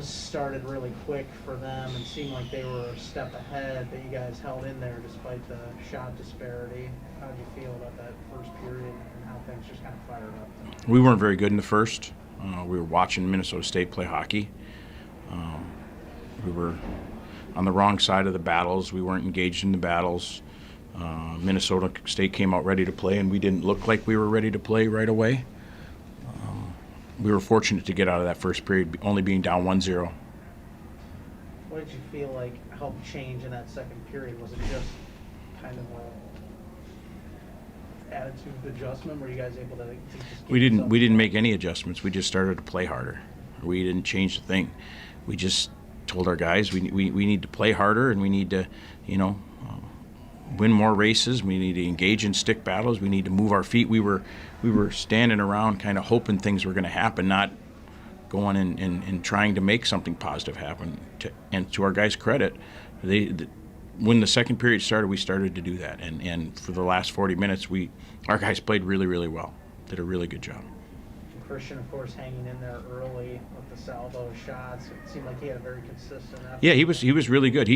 things started really quick for them and seemed like they were a step ahead, but you guys held in there despite the shot disparity. How did you feel about that first period and how things just kind of fired up? We weren't very good in the first. We were watching Minnesota State play hockey. We were on the wrong side of the battles. We weren't engaged in the battles. Minnesota State came out ready to play, and we didn't look like we were ready to play right away. We were fortunate to get out of that first period only being down 1-0. What did you feel like helped change in that second period? Was it just kind of a attitude adjustment? Were you guys able to just We didn't make any adjustments. We just started to play harder. We didn't change the thing. We just told our guys we need to play harder, and we need to, win more races. We need to engage in stick battles. We need to move our feet. We were standing around kind of hoping things were going to happen, not going and trying to make something positive happen. And to our guys' credit, when the second period started, we started to do that. And for the last 40 minutes, our guys played really, really well. Did a really good job. Christian, of course, hanging in there early with the salvo shots. It seemed like he had a very consistent effort. Yeah, he was really good.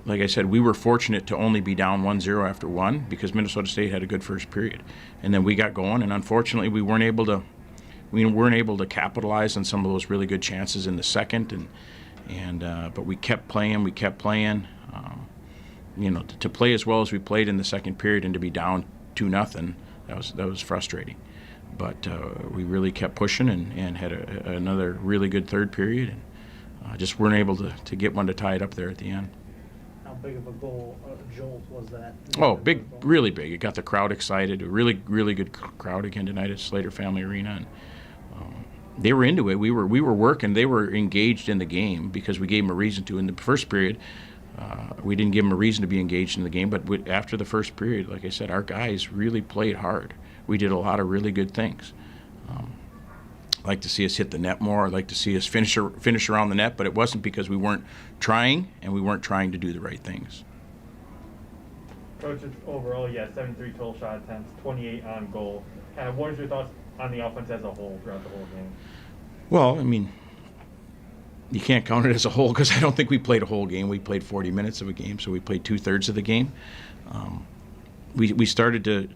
Like I said, we were fortunate to only be down 1-0 after one because Minnesota State had a good first period, and then we got going. And unfortunately, we weren't able to capitalize on some of those really good chances in the second. But we kept playing. To play as well as we played in the second period and to be down 2-0, that was frustrating. But we really kept pushing and had another really good third period, and just weren't able to get one to tie it up there at the end. How big of a goal jolt was that? Oh, big, really big. It got the crowd excited. A really, really good crowd again tonight at Slater Family Arena, and they were into it. We were working. They were engaged in the game because we gave them a reason to. In the first period, we didn't give them a reason to be engaged in the game. But after the first period, like I said, our guys really played hard. We did a lot of really good things. I'd like to see us hit the net more. I'd like to see us finish around the net, but it wasn't because we weren't trying, and we weren't trying to do the right things. Coach, overall, 73 total shot attempts, 28 on goal. Kind of what is your thoughts on the offense as a whole throughout the whole game? Well, I mean, you can't count it as a whole because I don't think we played a whole game. We played 40 minutes of a game, so we played 2/3 of the game. We started to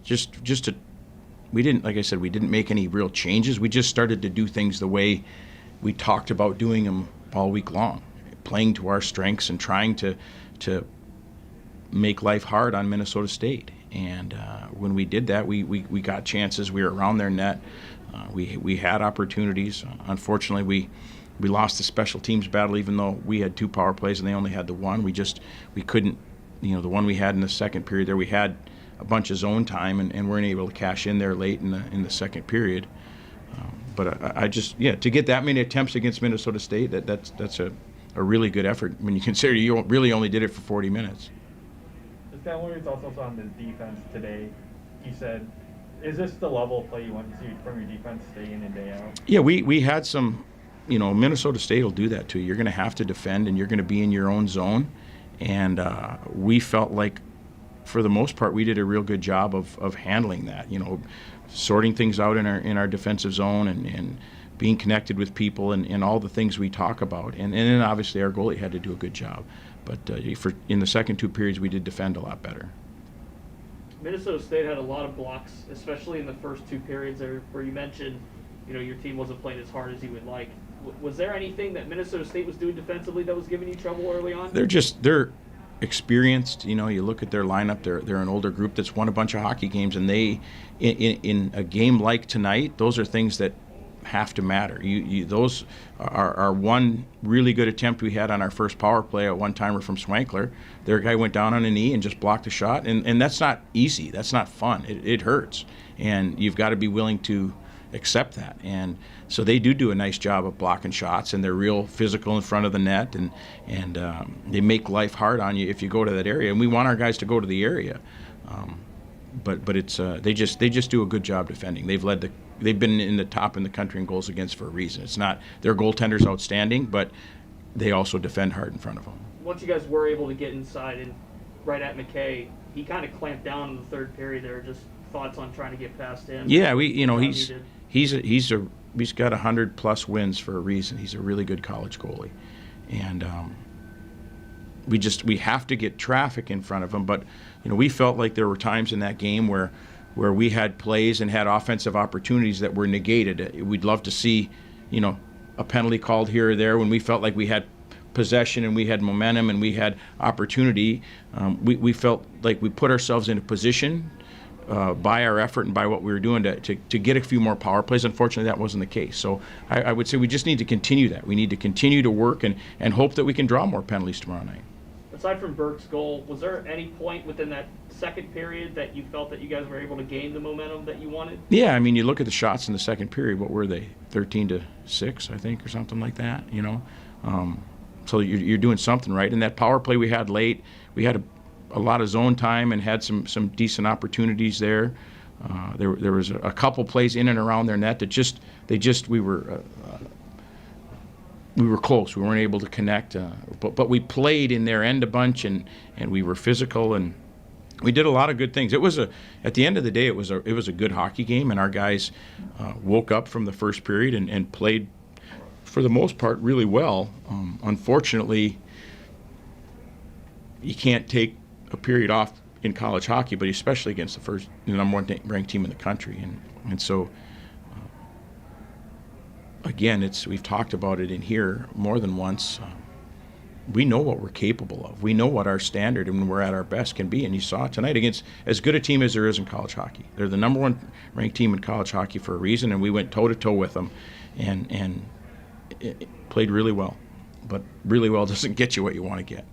we didn't, like I said, we didn't make any real changes. We just started to do things the way we talked about doing them all week long, playing to our strengths and trying to make life hard on Minnesota State. And when we did that, we got chances. We were around their net. We had opportunities. Unfortunately, we lost the special teams battle, even though we had 2 power plays and they only had the one. We couldn't, the one we had in the second period there, we had a bunch of zone time and weren't able to cash in there late in the second period. But I just to get that many attempts against Minnesota State, that's a really good effort when you consider you really only did it for 40 minutes. Just kind of what are your thoughts also on the defense today? You said, is this the level of play you want to see from your defense day in and day out? Yeah, we had some, Minnesota State will do that too. You're going to have to defend and you're going to be in your own zone. And we felt like, for the most part, we did a real good job of handling that, sorting things out in our defensive zone and being connected with people and all the things we talk about. And then obviously our goalie had to do a good job. But in the second 2 periods, we did defend a lot better. Minnesota State had a lot of blocks, especially in the first 2 periods there, where you mentioned, your team wasn't playing as hard as you would like. Was there anything that Minnesota State was doing defensively that was giving you trouble early on? They're experienced. You look at their lineup. They're an older group that's won a bunch of hockey games, and they, in a game like tonight, those are things that have to matter. Those are one really good attempt we had on our first power play, a one-timer from Swankler. Their guy went down on a knee and just blocked a shot, and that's not easy. That's not fun. It hurts, and you've got to be willing to accept that. And so they do a nice job of blocking shots, and they're real physical in front of the net, and they make life hard on you if you go to that area. And we want our guys to go to the area, but it's they just do a good job defending. They've been in the top in the country in goals against for a reason. It's not their goaltender's outstanding, but they also defend hard in front of them. Once you guys were able to get inside and right at McKay, he kind of clamped down in the third period there. Just thoughts on trying to get past him? Yeah, he's he's got 100+ wins for a reason. He's a really good college goalie, and we have to get traffic in front of him. But we felt like there were times in that game where we had plays and had offensive opportunities that were negated. We'd love to see a penalty called here or there when we felt like we had possession and we had momentum and we had opportunity. We felt like we put ourselves in a position by our effort and by what we were doing to get a few more power plays. Unfortunately, that wasn't the case. So I would say we just need to continue that. We need to continue to work and hope that we can draw more penalties tomorrow night. Aside from Burke's goal, was there any point within that second period that you felt that you guys were able to gain the momentum that you wanted? Yeah, I mean, you look at the shots in the second period. What were they? 13-6, I think, or something like that. So you're doing something right. And that power play we had late, we had a lot of zone time and had some decent opportunities there. There was a couple plays in and around their net that we were close. We weren't able to connect, but we played in their end a bunch, and we were physical, and we did a lot of good things. At the end of the day, it was a good hockey game, and our guys woke up from the first period and played, for the most part, really well. Unfortunately, you can't take a period off in college hockey, but especially against the number one ranked team in the country, and so. Again, we've talked about it in here more than once. We know what we're capable of. We know what our standard and when we're at our best can be. And you saw it tonight against as good a team as there is in college hockey. They're the number one ranked team in college hockey for a reason, and we went toe-to-toe with them and it played really well. But really well doesn't get you what you want to get.